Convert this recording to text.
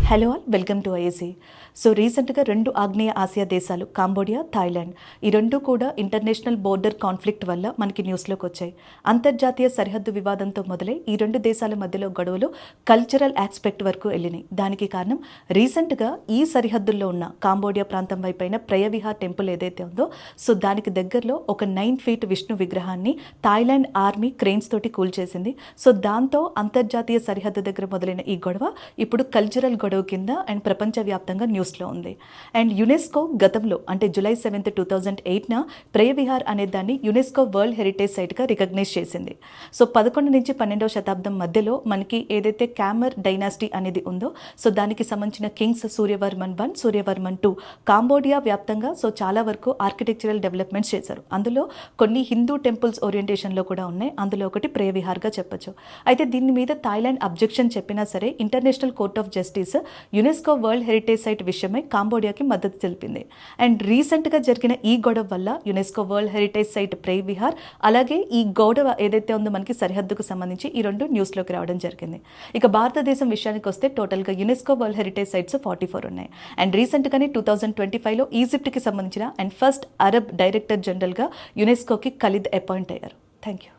Hello all, welcome to IAC. So రీసెంట్గా రెండు ఆగ్నేయ ఆసియా దేశాలు కాంబోడియా, థాయిలాండ్ ఈ రెండు కూడా ఇంటర్నేషనల్ బోర్డర్ కాన్ఫ్లిక్ట్ వల్ల మనకి న్యూస్లోకి వచ్చాయి. అంతర్జాతీయ సరిహద్దు వివాదంతో మొదలై ఈ రెండు దేశాల మధ్యలో గొడవలు కల్చరల్ ఆస్పెక్ట్ వరకు వెళ్ళినాయి. దానికి కారణం రీసెంట్గా ఈ సరిహద్దుల్లో ఉన్న కాంబోడియా ప్రాంతం వైపైన ప్రయవిహార్ టెంపుల్ ఏదైతే ఉందో, సో దానికి దగ్గరలో ఒక 9 ఫీట్ విష్ణు విగ్రహాన్ని థాయిలాండ్ ఆర్మీ క్రెయిన్స్ తోటి కూల్చేసింది. సో దాంతో అంతర్జాతీయ సరిహద్దు దగ్గర మొదలైన ఈ గొడవ ఇప్పుడు కల్చరల్ గొడవ కింద అండ్ ప్రపంచవ్యాప్తంగా న్యూస్లో ఉంది. అండ్ యునెస్కో గతంలో అంటే జూలై 7, 2008 ప్రయవిహార్ అనే దాన్ని యునెస్కో వరల్డ్ హెరిటేజ్ సైట్గా రికగ్నైజ్ చేసింది. సో 11 నుంచి 12వ శతాబ్దం మధ్యలో మనకి ఏదైతే క్యామర్ డైనాసిటీ అనేది ఉందో, సో దానికి సంబంధించిన కింగ్స్ సూర్యవర్మన్ 1, సూర్యవర్మన్ 2 కాంబోడియా వ్యాప్తంగా సో చాలా వరకు ఆర్కిటెక్చరల్ డెవలప్మెంట్స్ చేశారు. అందులో కొన్ని హిందూ టెంపుల్స్ ఓరియంటేషన్లో కూడా ఉన్నాయి. అందులో ఒకటి ప్రయవిహార్గా చెప్పొచ్చు. అయితే దీని మీద థాయిలాండ్ అబ్జెక్షన్ చెప్పినా సరే international court of justice UNESCO world heritage site విషయమై కాంబోడియాకి మద్దతు తెలిపింది. అండ్ రీసెంట్గా జరిగిన ఈ గొడవ వల్ల యునెస్కో వరల్డ్ హెరిటేజ్ సైట్ ప్రయవిహార్ అలాగే ఈ గొడవ ఏదైతే ఉందో మనకి సరిహద్దుకు సంబంధించి ఈ రెండు న్యూస్లోకి రావడం జరిగింది. ఇక భారతదేశం విషయానికి వస్తే టోటల్గా యునెస్కో వరల్డ్ హెరిటేజ్ సైట్స్ 44 ఉన్నాయి. అండ్ రీసెంట్గానే 2025లో ఈజిప్ట్కి సంబంధించిన అండ్ ఫస్ట్ అరబ్ డైరెక్టర్ జనరల్గా యునెస్కోకి ఖలీద్ అపాయింట్ అయ్యారు. Thank you.